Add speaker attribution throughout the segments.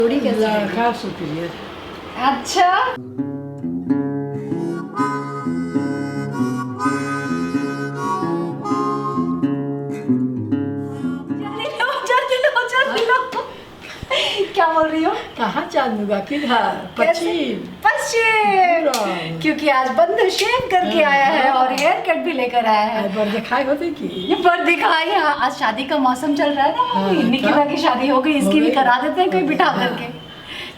Speaker 1: जोड़ी कैसी
Speaker 2: लड़का सुपीरियर।
Speaker 1: अच्छा जल्दी लो। क्या बोल रही हो?
Speaker 2: कहाँ चांदूगा किधर? पश्चिम।
Speaker 1: पश्चिम, क्योंकि आज बंधु शेव करके आया है और हेयर कट भी लेकर आया है।
Speaker 2: पर दिखाई होती की
Speaker 1: ये पर दिखाई है। आज शादी का मौसम चल रहा है ना, निकिता की शादी हो गई, इसकी भी करा देते हैं कोई बिठा करके।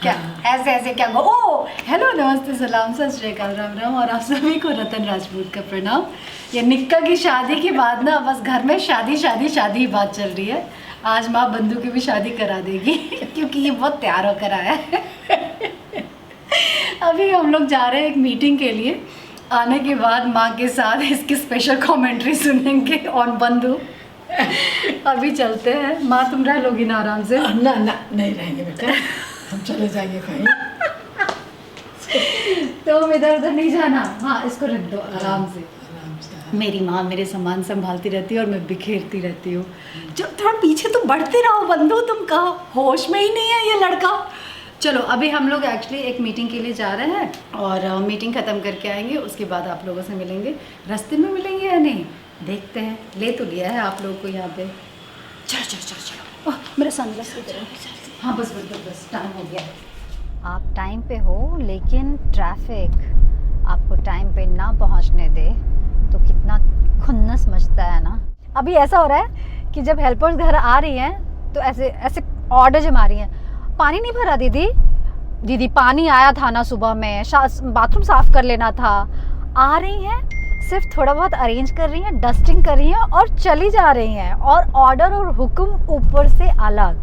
Speaker 1: क्या ऐसे ऐसे क्या ओ हेलो नमस्ते सलाम सत श्री अकाल राम राम और आप सभी को रतन राजपूत का प्रणाम। ये निक्का की शादी के बाद ना बस घर में शादी शादी शादी ही बात चल रही है। आज माँ बंधु की भी शादी करा देगी क्योंकि ये बहुत तैयार होकर आया है। अभी हम लोग जा रहे हैं एक मीटिंग के लिए। आने के बाद माँ के साथ इसकी स्पेशल कमेंट्री सुनेंगे ऑन बंधु। अभी चलते हैं। माँ तुम रह लोगी ना आराम से?
Speaker 2: ना ना नहीं रहेंगे बेटा, हम चले जाएंगे कहीं।
Speaker 1: तो इधर उधर नहीं जाना। हाँ इसको रख दो आराम से।
Speaker 2: आराम से।
Speaker 1: मेरी माँ मेरे सामान संभालती रहती है और मैं बिखेरती रहती हूँ। जो थोड़ा पीछे तो बढ़ते रहो बंधु, तुम कहाँ होश में ही नहीं है ये लड़का। चलो अभी हम लोग एक्चुअली एक मीटिंग के लिए जा रहे हैं और मीटिंग ख़त्म करके आएंगे। उसके बाद आप लोगों से मिलेंगे। रास्ते में मिलेंगे या नहीं देखते हैं। ले तो लिया है आप लोगों को यहाँ पे। चलो चलो चलो चलो। ओह मेरा सनग्लास हाँ बस बस बस बस टाइम हो गया। आप टाइम पे हो लेकिन ट्रैफिक आपको टाइम पे ना पहुंचने दे तो कितना खुन्नस मचता है ना। अभी ऐसा हो रहा है कि जब हेल्पर्स घर आ रही हैं तो ऐसे ऐसे ऑर्डर जमा रही हैं। पानी नहीं भरा दीदी? दीदी पानी आया था ना सुबह में, बाथरूम साफ कर लेना था। आ रही हैं सिर्फ थोड़ा बहुत अरेंज कर रही हैं, डस्टिंग कर रही हैं और चली जा रही हैं। और ऑर्डर और हुक्म ऊपर से अलग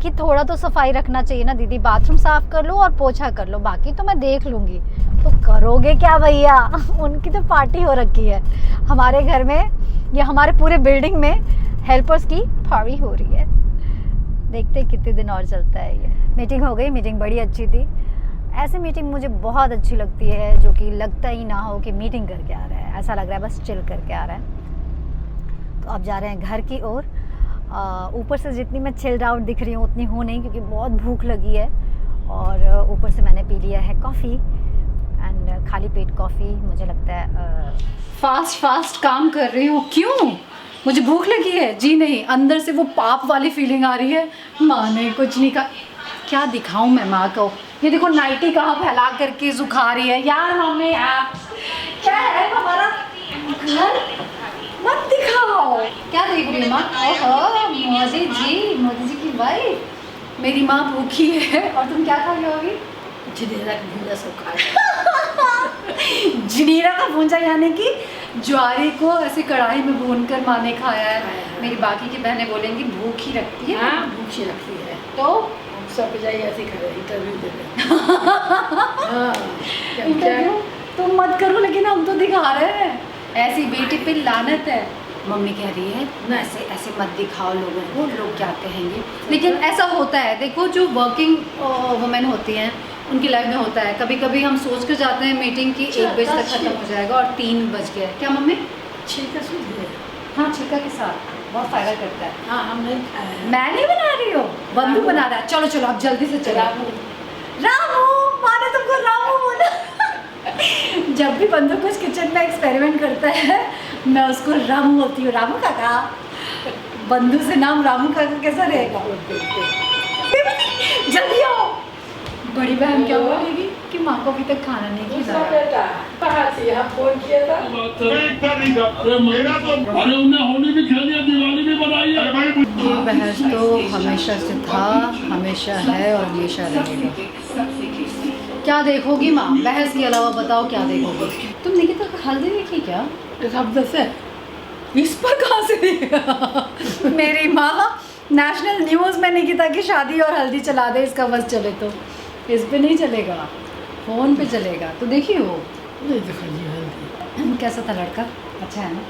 Speaker 1: कि थोड़ा तो सफाई रखना चाहिए ना दीदी, बाथरूम साफ कर लो और पोछा कर लो, बाकी तो मैं देख लूँगी। तो करोगे क्या भैया? उनकी तो पार्टी हो रखी है। हमारे घर में या हमारे पूरे बिल्डिंग में हेल्पर्स की पार्टी हो रही है। देखते कितने दिन और चलता है ये। मीटिंग हो गई, मीटिंग बड़ी अच्छी थी। ऐसी मीटिंग मुझे बहुत अच्छी लगती है जो कि लगता ही ना हो कि मीटिंग करके आ रहा है, ऐसा लग रहा है बस चिल करके आ रहा है। तो अब जा रहे हैं घर की ओर। ऊपर से जितनी मैं चिल्ड आउट दिख रही हूँ उतनी हूँ नहीं क्योंकि बहुत भूख लगी है। और ऊपर से मैंने पी लिया है कॉफ़ी एंड खाली पेट कॉफ़ी। मुझे लगता है फास्ट काम कर रही हूँ। क्यों? मुझे भूख लगी है? जी नहीं, अंदर से वो पाप वाली फीलिंग आ रही है। माँ ने कुछ नहीं कहा। क्या दिखाऊं मैं माँ को? ये देखो नाइटी कहाँ फैला करके सुखा रही है। यार मम्मी आप क्या है हमारा घर मत दिखाओ। क्या देख रही है माँ? ओहो मोदी जी की वाइफ। मेरी माँ भूखी है और तुम क्या खा रही हो अभी?
Speaker 2: जिनेरा का भूंजा सब खाया।
Speaker 1: जिनेरा का भूंजा यानी कि ज्वारी को ऐसे कढ़ाई में भूनकर माँ ने खाया है। मेरी बाकी की बहनें बोलेंगी भूखी रखती है।
Speaker 2: हाँ भूखी रखती है
Speaker 1: तो
Speaker 2: सब जाइए ऐसे करे इंटरव्यू देने।
Speaker 1: इंटरव्यू तुम मत करो लेकिन हम तो दिखा रहे हैं। ऐसी बेटी पे लानत है। मम्मी कह रही है ना ऐसे ऐसे मत दिखाओ लोगों को, लोग क्या कहेंगे। लेकिन ऐसा होता है, देखो जो वर्किंग वुमेन होती हैं उनकी लाइफ में होता है। कभी कभी हम सोच कर जाते हैं मीटिंग की 1 बजे तक खत्म हो जाएगा और 3 बज गए। क्या मम्मी?
Speaker 2: छिलका सूझ गया।
Speaker 1: हाँ छिलका के साथ बहुत फायदा करता है।
Speaker 2: हाँ हम नहीं खाए।
Speaker 1: मैं नहीं बना रही हूँ, बंधु बना रहा है। चलो चलो आप जल्दी से चलो। रामू माँ ने तुमको रामू बोला। जब भी बंधु कुछ किचन में एक्सपेरिमेंट करता है मैं उसको रामू बोलती हूँ। रामू काका। बंधु से नाम रामू काका कैसा रहेगा? जल्दी आओ। बड़ी बहन क्या बोलेगी कि माँ को अभी तक खाना नहीं खिलाया।
Speaker 2: बेटा कहाँ से यहाँ फोन किया था?
Speaker 3: मेरा तो अरे उन्हें होली भी खेली है, दिवाली भी बनाई है।
Speaker 1: ये बहस तो हमेशा से था, हमेशा है और हमेशा रहेगा। क्या देखोगी माँ? बहस के अलावा बताओ क्या देखोगी? तुम निकिता का हल्दी देखी क्या?
Speaker 2: शब्द से
Speaker 1: इस पर कहाँ से देखा? मेरी माँ नेशनल न्यूज़ में निकिता की शादी और हल्दी चला दे, इसका बस चले तो इस पे नहीं चलेगा, फ़ोन पे चलेगा। तो देखिए वो
Speaker 2: नहीं दिखाई।
Speaker 1: कैसा था लड़का? अच्छा है ना?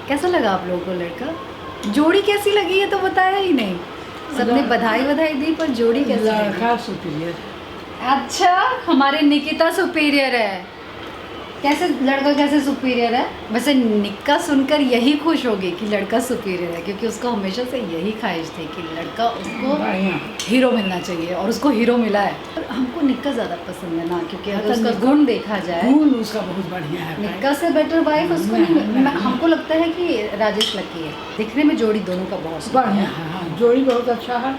Speaker 1: कैसा लगा आप लोगों को लड़का? जोड़ी कैसी लगी है तो बताया ही नहीं। सबने बधाई दी पर जोड़ी कैसी लगी?
Speaker 2: लड़का सुपीरियर।
Speaker 1: अच्छा हमारे निकिता सुपीरियर है। कैसे लड़का कैसे सुपीरियर है? वैसे निक्का सुनकर यही खुश होगी कि लड़का सुपीरियर है, क्योंकि उसको हमेशा से यही ख्वाहिश थी कि लड़का उसको
Speaker 2: बढ़िया।
Speaker 1: हीरो मिलना चाहिए, और उसको हीरो मिला है। पर हमको निक्का ज़्यादा पसंद है ना, क्योंकि अगर
Speaker 2: मतलब
Speaker 1: उसका गुण देखा जाए,
Speaker 2: गुण उसका बहुत बढ़िया है भाई।
Speaker 1: निक्का से बेटर वाइफ उसको नहीं
Speaker 2: नहीं।
Speaker 1: हमको लगता है कि राजेश लकी है। दिखने में जोड़ी दोनों का बहुत सुंदर
Speaker 2: बढ़िया
Speaker 1: है।
Speaker 2: है, हाँ, जोड़ी बहुत अच्छा है।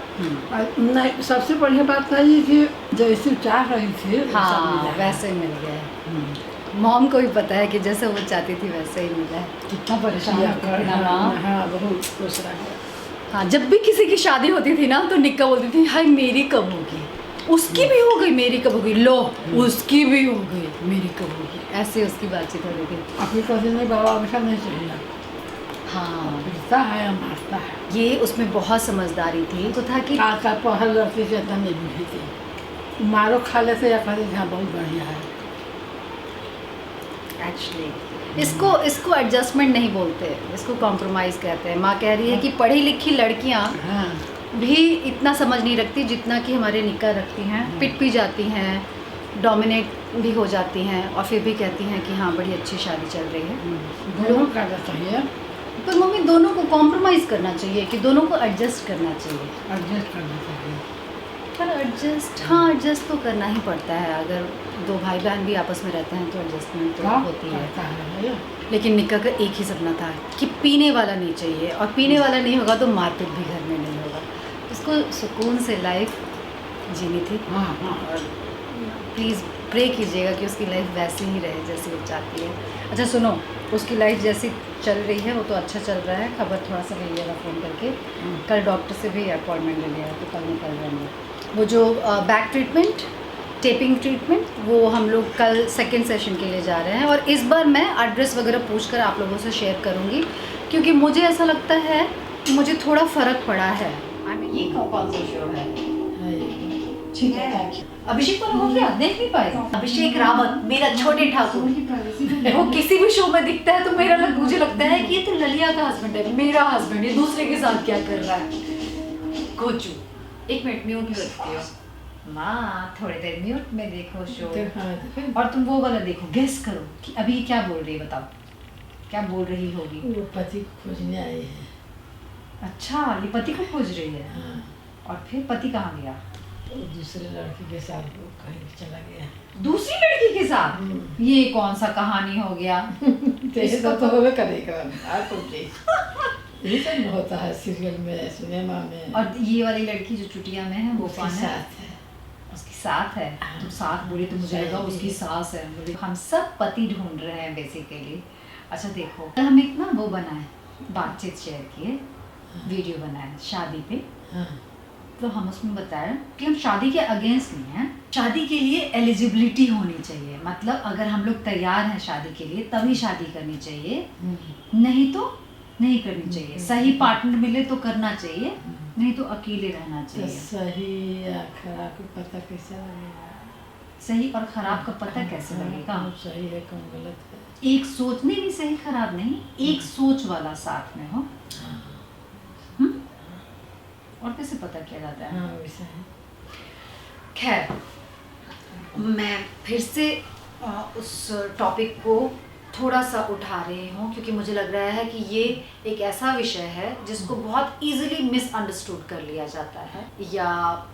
Speaker 2: और नहीं, सबसे बढ़िया बात है ये कि जैसे चाह रही थी वैसा
Speaker 1: हाँ,
Speaker 2: मिला है।
Speaker 1: वैसे ही मिल गया है। मॉम को भी पता है कि जैसे वो चाहती थी वैसे ही मिला है। कितना परेशान
Speaker 2: किया
Speaker 1: होती
Speaker 2: कर,
Speaker 1: थी ना
Speaker 2: हाँ,
Speaker 1: माँ।
Speaker 2: हाँ, बहुत खुश रहा।
Speaker 1: हाँ, जब भी किसी की शादी होती थी ना तो निक्का बोलती थी हाय मेरी कब होगी, उसकी भी हो गई मेरी कब होगी, लो उसकी भी हो गई मेरी कब होगी, ऐसे उसकी बातचीत होती थी।
Speaker 2: अपनी कभी नहीं बाबा हमेशा नहीं चाहिए,
Speaker 1: हाँ,
Speaker 2: पीता है मारता है।
Speaker 1: ये उसमें बहुत समझदारी थी। तो था कि
Speaker 2: आजकल पढ़ल लड़की से एकदम नहीं बुझी थी, मारो खा लेते या कहते हाँ बहुत बढ़िया है।
Speaker 1: एक्चुअली इसको एडजस्टमेंट नहीं बोलते, इसको कॉम्प्रोमाइज़ कहते हैं। माँ कह रही है कि पढ़ी लिखी लड़कियाँ
Speaker 2: हाँ,
Speaker 1: भी इतना समझ नहीं रखती जितना कि हमारे निक्का रखती हैं। पिट भी जाती हैं, डोमिनेट भी हो जाती हैं, और फिर भी कहती हैं कि हाँ बड़ी अच्छी शादी चल रही है।
Speaker 2: दोनों करना चाहिए,
Speaker 1: पर मम्मी दोनों को कॉम्प्रोमाइज़ करना चाहिए, कि दोनों को एडजस्ट करना चाहिए।
Speaker 2: एडजस्ट करना चाहिए।
Speaker 1: पर एडजस्ट तो करना ही पड़ता है। अगर दो भाई बहन भी आपस में रहते हैं तो एडजस्टमेंट तो होती है।
Speaker 2: करता है भैया।
Speaker 1: लेकिन निक्का का एक ही सपना था कि पीने वाला नहीं चाहिए, और पीने वाला नहीं होगा तो मारपीट भी घर में नहीं होगा। उसको सुकून से लाइफ जीनी थी।
Speaker 2: हाँ, हाँ।
Speaker 1: और प्लीज़ प्रे कीजिएगा कि उसकी लाइफ वैसी ही रहे जैसी वो चाहती है। अच्छा सुनो, उसकी लाइफ जैसी चल रही है वो तो अच्छा चल रहा है। खबर थोड़ा सा ले लिएगा फ़ोन करके। कल डॉक्टर से भी अपॉइंटमेंट ले लिया है, तो कल निकल जाएंगे। वो जो बैक ट्रीटमेंट, टेपिंग ट्रीटमेंट, वो हम लोग कल सेकेंड सेशन के लिए जा रहे हैं। और इस बार मैं एड्रेस वगैरह पूछकर आप लोगों से शेयर करूँगी, क्योंकि मुझे ऐसा लगता है मुझे थोड़ा फ़र्क पड़ा है। ये कौन सा शो है?
Speaker 2: ठीक है, थैंक यू।
Speaker 1: अभिषेक वाला हो गया, देख नहीं पाए। अभिषेक रावत, मेरा छोटे ठाकुर, वो किसी भी शो में दिखता है तो मुझे लगता है कि ये तो ललिया का हस्बैंड है, मेरा हस्बैंड, ये दूसरे के साथ क्या कर रहा है। कोचू, एक मिनट म्यूट करती हो माँ, थोड़ी देर म्यूट में देखो शो। और तुम वो वाला देखो, गेस करो कि अभी क्या बोल रही है, बताओ क्या बोल रही होगी।
Speaker 2: वो पति को खोजने आई है।
Speaker 1: अच्छा, ये पति को खोज रही है।
Speaker 2: हाँ,
Speaker 1: और फिर पति कहाँ गया?
Speaker 2: वो दूसरे लड़की के साथ वो कहीं चला गया।
Speaker 1: दूसरी लड़की के साथ? ये कौन सा कहानी हो गया?
Speaker 2: जैसे तो होवे करेगा और कुछ चीज यही सब होता है सीरियल में, सिनेमा में।
Speaker 1: और ये वाली लड़की जो चुटिया में है वो
Speaker 2: उसके
Speaker 1: कौन है?
Speaker 2: साथ है।
Speaker 1: उसकी साथ है। तुम साथ बोली तो मुझे लगा उसकी सास है। बोली हम सब पति ढूंढ रहे हैं बेसिकली। अच्छा देखो, कल हम एक ना वो बनाए, बातचीत शेयर किए, वीडियो बनाए शादी पे।
Speaker 2: हाँ,
Speaker 1: तो हम उसमें बताया कि हम शादी के अगेंस्ट नहीं हैं। शादी के लिए एलिजिबिलिटी होनी चाहिए, मतलब अगर हम लोग तैयार हैं शादी के लिए तभी शादी करनी चाहिए, नहीं तो नहीं करनी चाहिए। सही पार्टनर मिले तो करना चाहिए, नहीं तो अकेले रहना
Speaker 2: तो
Speaker 1: चाहिए।
Speaker 2: सही या खराब को पता कैसे लगेगा?
Speaker 1: सही और खराब का पता कैसे लगेगा?
Speaker 2: कौन सही है कौन गलत है?
Speaker 1: एक सोच नहीं सही खराब नहीं, एक सोच वाला साथ में हो। हम्म? और कैसे पता किया जाता है?
Speaker 2: हाँ, वैसा है।
Speaker 1: खैर, मैं फिर से उस टॉपिक को थोड़ा सा उठा रही हूँ, क्योंकि मुझे लग रहा है कि ये एक ऐसा विषय है जिसको बहुत इजीली मिसअंडरस्टूड कर लिया जाता है, या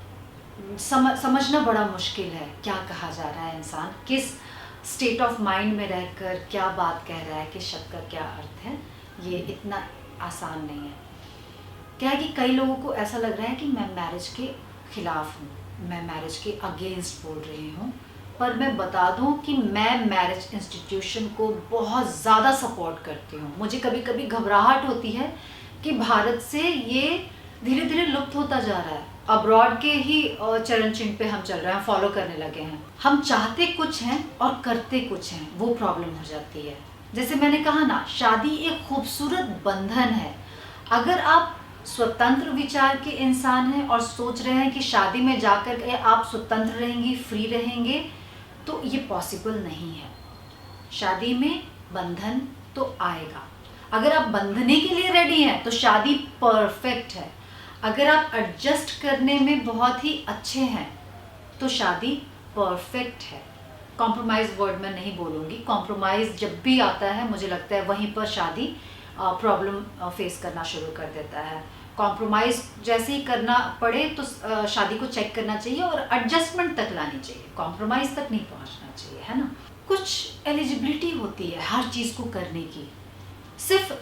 Speaker 1: समझना बड़ा मुश्किल है। क्या कहा जा रहा है, इंसान किस स्टेट ऑफ माइंड में रहकर क्या बात कह रहा है, किस शब्द का क्या अर्थ है, ये इतना आसान नहीं है। क्या है कि कई लोगों को ऐसा लग रहा है कि मैं मैरिज के खिलाफ हूँ, मैं मैरिज के अगेंस्ट बोल रही हूँ, पर मैं बता दूँ कि मैं मैरिज इंस्टीट्यूशन को बहुत ज़्यादा सपोर्ट करती हूँ। मुझे कभी कभी घबराहट होती है कि भारत से ये धीरे धीरे लुप्त होता जा रहा है। अब्रॉड के ही चरण चिन्ह पे हम चल रहे हैं, फॉलो करने लगे हैं। हम चाहते कुछ हैं और करते कुछ हैं, वो प्रॉब्लम हो जाती है। जैसे मैंने कहा ना, शादी एक खूबसूरत बंधन है। अगर आप स्वतंत्र विचार के इंसान हैं और सोच रहे हैं कि शादी में जाकर के आप स्वतंत्र रहेंगी, फ्री रहेंगे, तो ये पॉसिबल नहीं है। शादी में बंधन तो आएगा। अगर आप बंधने के लिए रेडी हैं तो शादी परफेक्ट है। अगर आप एडजस्ट करने में बहुत ही अच्छे हैं तो शादी परफेक्ट है। कॉम्प्रोमाइज़ वर्ड मैं नहीं बोलूँगी। कॉम्प्रोमाइज़ जब भी आता है मुझे लगता है वहीं पर शादी प्रॉब्लम फेस करना शुरू कर देता है। कॉम्प्रोमाइज़ जैसे ही करना पड़े तो शादी को चेक करना चाहिए और एडजस्टमेंट तक लानी चाहिए, कॉम्प्रोमाइज़ तक नहीं पहुंचना चाहिए, है ना। कुछ एलिजिबिलिटी होती है हर चीज़ को करने की। सिर्फ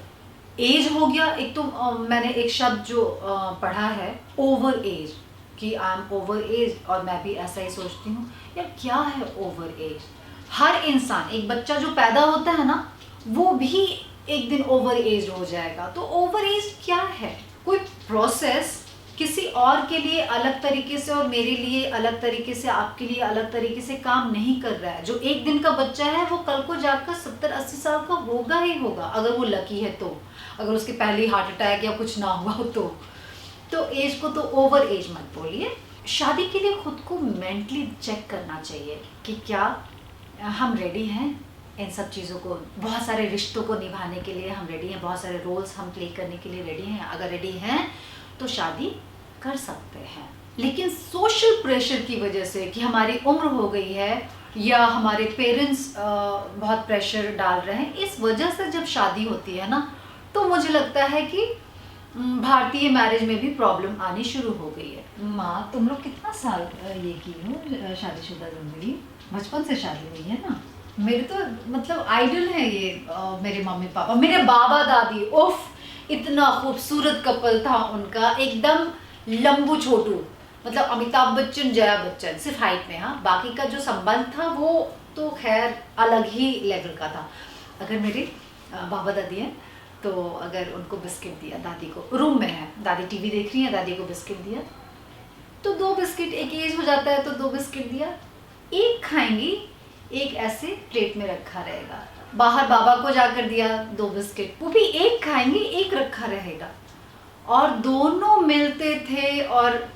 Speaker 1: एज हो गया, एक तो मैंने एक शब्द जो पढ़ा है ओवर एज, कि आई एम ओवर एज, और मैं भी ऐसा ही सोचती हूँ यार क्या है ओवर एज। हर इंसान, एक बच्चा जो पैदा होता है ना वो भी एक दिन ओवर एज हो जाएगा। तो ओवर एज क्या है? कोई प्रोसेस किसी और के लिए अलग तरीके से और मेरे लिए अलग तरीके से, आपके लिए अलग तरीके से काम नहीं कर रहा है। जो एक दिन का बच्चा है वो कल को जाकर 70-80 साल का होगा ही होगा, अगर वो लकी है तो, अगर उसके पहले हार्ट अटैक या कुछ ना हुआ हो तो एज को तो ओवर एज मत बोलिए। शादी के लिए खुद को मेंटली चेक करना चाहिए कि क्या हम रेडी हैं इन सब चीज़ों को, बहुत सारे रिश्तों को निभाने के लिए हम रेडी हैं, बहुत सारे रोल्स हम प्ले करने के लिए रेडी हैं। अगर रेडी हैं तो शादी कर सकते हैं। लेकिन सोशल प्रेशर की वजह से कि हमारी उम्र हो गई है या हमारे पेरेंट्स बहुत प्रेशर डाल रहे हैं, इस वजह से जब शादी होती है ना तो मुझे लगता है कि भारतीय मैरिज में भी प्रॉब्लम आनी शुरू हो गई है। माँ, तुम लोग कितना साल ये की हो शादीशुदा जिंदगी? बचपन से शादी हुई है ना। मेरे तो मतलब आइडल है ये मेरे मम्मी पापा, मेरे बाबा दादी, उफ इतना खूबसूरत कपल था उनका, एकदम लंबू छोटू, मतलब अमिताभ बच्चन जया बच्चन, सिर्फ हाइट में। हाँ, बाकी का जो संबंध था वो तो खैर अलग ही लेवल का था। अगर मेरे बाबा दादी हैं तो अगर उनको बिस्किट दिया, दादी को रूम में है, दादी टीवी देख रही है, दादी को बिस्किट दिया तो 2 बिस्किट, एक एज हो जाता है तो 2 बिस्किट दिया, एक खाएंगी, एक ऐसे प्लेट में रखा रहेगा। बाहर बाबा को जाकर दिया 2 बिस्किट, वो भी एक खाएंगे, एक रखा रहेगा, और दोनों मिलते थे और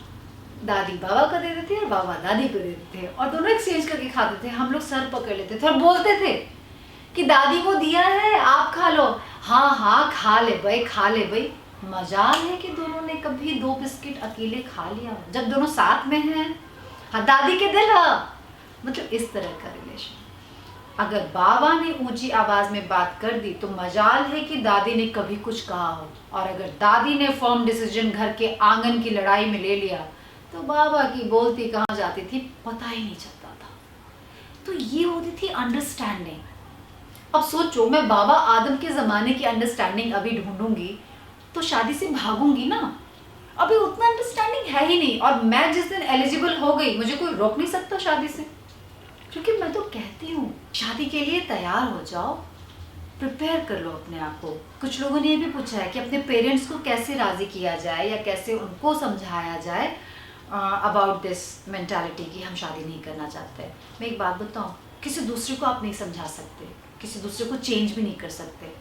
Speaker 1: दादी बाबा को देते थे और बाबा दादी को देते थे और दोनों एक्सचेंज करके खाते थे। हम लोग सर पकड़ लेते थे और बोलते थे कि दादी को दिया है आप खा लो। हाँ हाँ खा ले भाई, खा ले भाई। मजाल है कि दोनों ने कभी 2 बिस्किट अकेले खा लिया जब दोनों साथ में हैं। हाँ, दादी के दिल, हाँ, मतलब इस तरह का रिलेशन। अगर बाबा ने ऊंची आवाज में बात कर दी तो मजाल है कि दादी ने कभी कुछ कहा हो, और अगर दादी ने फर्म डिसीजन घर के आंगन की लड़ाई में ले लिया तो बाबा की बोलती कहाँ जाती थी पता ही नहीं चलता था। तो ये होती थी अंडरस्टैंडिंग। अब सोचो, मैं बाबा आदम के ज़माने की अंडरस्टैंडिंग अभी ढूंढूंगी तो शादी से भागूंगी ना। अभी उतना अंडरस्टैंडिंग है ही नहीं, और मैं जिस दिन एलिजिबल हो गई मुझे कोई रोक नहीं सकता शादी से, क्योंकि मैं तो कहती हूँ शादी के लिए तैयार हो जाओ, प्रिपेयर कर लो अपने आप को। कुछ लोगों ने ये भी पूछा है कि अपने पेरेंट्स को कैसे राज़ी किया जाए या कैसे उनको समझाया जाए अबाउट दिस मेंटालिटी कि हम शादी नहीं करना चाहते। मैं एक बात बताऊँ, किसी दूसरे को आप नहीं समझा सकते, किसी दूसरे को चेंज भी नहीं कर सकते।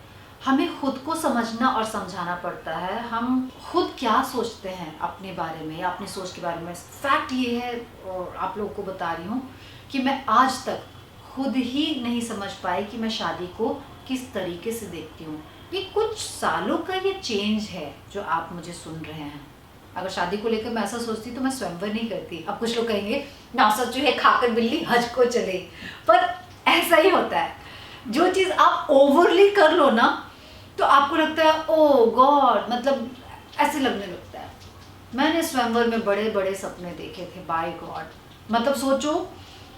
Speaker 1: हमें खुद को समझना और समझाना पड़ता है। हम खुद क्या सोचते हैं अपने बारे में या अपनी सोच के बारे में। फैक्ट ये है, और आप लोगों को बता रही हूँ, कि मैं आज तक खुद ही नहीं समझ पाई कि मैं शादी को किस तरीके से देखती हूँ। ये कुछ सालों का ये चेंज है जो आप मुझे सुन रहे हैं। अगर शादी को लेकर मैं ऐसा सोचती तो मैं स्वयंवर नहीं करती। अब कुछ लोग कहेंगे ना सच है, खाकर बिल्ली हज को चले, पर ऐसा ही होता है। जो चीज़ आप ओवरली कर लो ना तो आपको लगता है ओ गॉड, मतलब ऐसे लगने लगता है। मैंने स्वयंवर में बड़े बड़े सपने देखे थे, बाय गॉड। मतलब सोचो,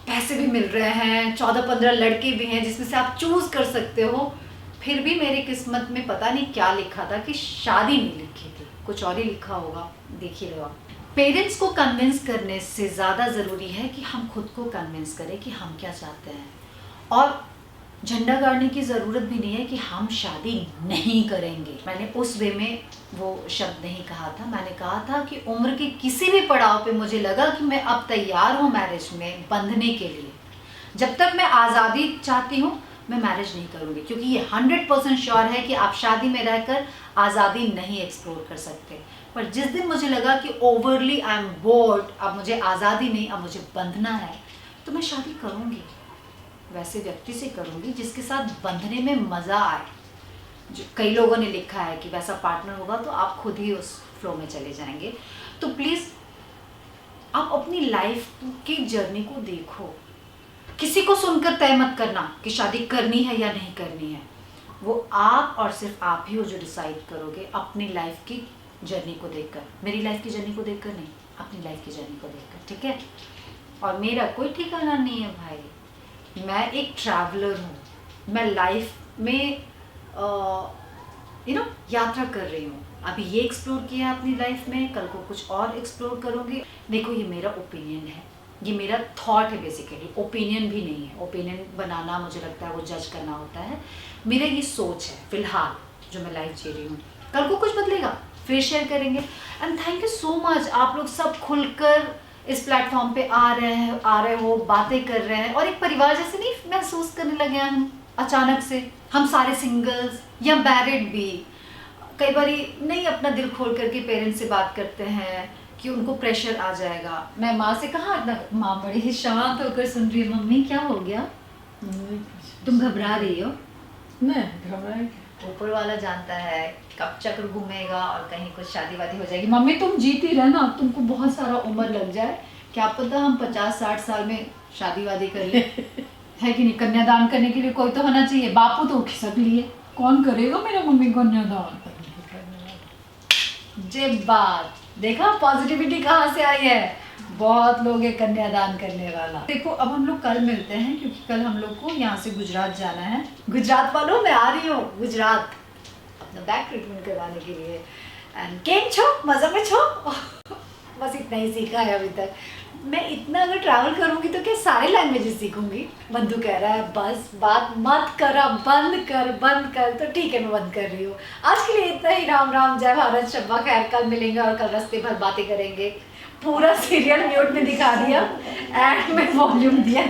Speaker 1: पैसे भी मिल रहे हैं, 14-15 लड़के भी हैं जिसमें से आप चूज कर सकते हो, फिर भी मेरी किस्मत में पता नहीं क्या लिखा था कि शादी नहीं लिखी थी, कुछ और ही लिखा होगा, देख ही लो। पेरेंट्स को कन्विंस करने से ज़्यादा ज़रूरी है कि हम खुद को कन्विंस करें कि हम क्या चाहते हैं। और झंडा गाड़ने की ज़रूरत भी नहीं है कि हम शादी नहीं करेंगे। मैंने उस वे में वो शब्द नहीं कहा था। मैंने कहा था कि उम्र के किसी भी पड़ाव पे मुझे लगा कि मैं अब तैयार हूँ मैरिज में बंधने के लिए। जब तक मैं आज़ादी चाहती हूँ मैं मैरिज नहीं करूँगी, क्योंकि ये 100% श्योर है कि आप शादी में रहकर आज़ादी नहीं एक्सप्लोर कर सकते। पर जिस दिन मुझे लगा कि ओवरली आई एम बोर्ड, अब मुझे आज़ादी नहीं, अब मुझे बंधना है, तो मैं शादी करूँगी। वैसे व्यक्ति से करूँगी जिसके साथ बंधने में मज़ा आए। जो कई लोगों ने लिखा है कि वैसा पार्टनर होगा तो आप खुद ही उस फ्लो में चले जाएंगे। तो प्लीज़ आप अपनी लाइफ की जर्नी को देखो। किसी को सुनकर तय मत करना कि शादी करनी है या नहीं करनी है। वो आप और सिर्फ आप ही हो जो डिसाइड करोगे अपनी लाइफ की जर्नी को देखकर। मेरी लाइफ की जर्नी को देखकर नहीं, अपनी लाइफ की जर्नी को देखकर, ठीक है। और मेरा कोई ठिकाना नहीं है भाई, मैं एक ट्रैवलर हूँ। मैं लाइफ में यात्रा कर रही हूँ। अभी ये एक्सप्लोर किया अपनी लाइफ में, कल को कुछ और एक्सप्लोर करूँगी। देखो ये मेरा ओपिनियन है, ये मेरा थॉट है, बेसिकली ओपिनियन भी नहीं है। ओपिनियन बनाना मुझे लगता है वो जज करना होता है। मेरा ये सोच है फिलहाल जो मैं लाइफ जी रही हूँ। कल को कुछ बदलेगा फिर शेयर करेंगे। And thank you so much, आप लोग सब खुलकर इस प्लेटफॉर्म पे आ रहे हो, बातें कर रहे हैं और एक परिवार जैसे नहीं महसूस करने लगे हैं हम अचानक से। हम सारे सिंगल्स या मैरिड भी कई बार नहीं अपना दिल खोल करके पेरेंट्स से बात करते हैं कि उनको प्रेशर आ जाएगा। मैं माँ से कहा, माँ बड़ी ही शांत होकर सुन रही है। मम्मी क्या हो गया, तुम घबरा रही हो?
Speaker 2: नहीं घबराए,
Speaker 1: ऊपर वाला जानता है कब चक्र घूमेगा और कहीं कुछ शादी वादी हो जाएगी। मम्मी तुम जीती रहना, तुमको बहुत सारा उम्र लग जाए, क्या पता हम 50-60 साल में शादी वादी कर ले है कि नहीं। कन्यादान करने के लिए कोई तो होना चाहिए। बापू तो खिसक लिए, कौन करेगा मेरा मम्मी कन्यादान। जे बात देखा पॉजिटिविटी कहाँ से आई है। बहुत लोग है कन्यादान करने वाला। देखो अब हम लोग कल मिलते हैं क्योंकि कल हम लोग को यहाँ से गुजरात जाना है। गुजरात वालों मैं आ रही हूँ गुजरात अपना बैक ट्रीटमेंट करवाने के लिए। एंड केम छो, मज़ा में छो बस इतना ही सीखा है अभी तक। मैं इतना अगर ट्रैवल करूँगी तो क्या सारे लैंग्वेजेस सीखूंगी। बंधु कह रहा है बस बात मत कर, बंद कर, तो ठीक है मैं बंद कर रही हूँ। आज के लिए इतना ही। राम राम, जय भारत, शब्बा खैर। कल मिलेंगे और कल रास्ते भर बातें करेंगे। पूरा सीरियल म्यूट में दिखा दिया, एड में वॉल्यूम दिया।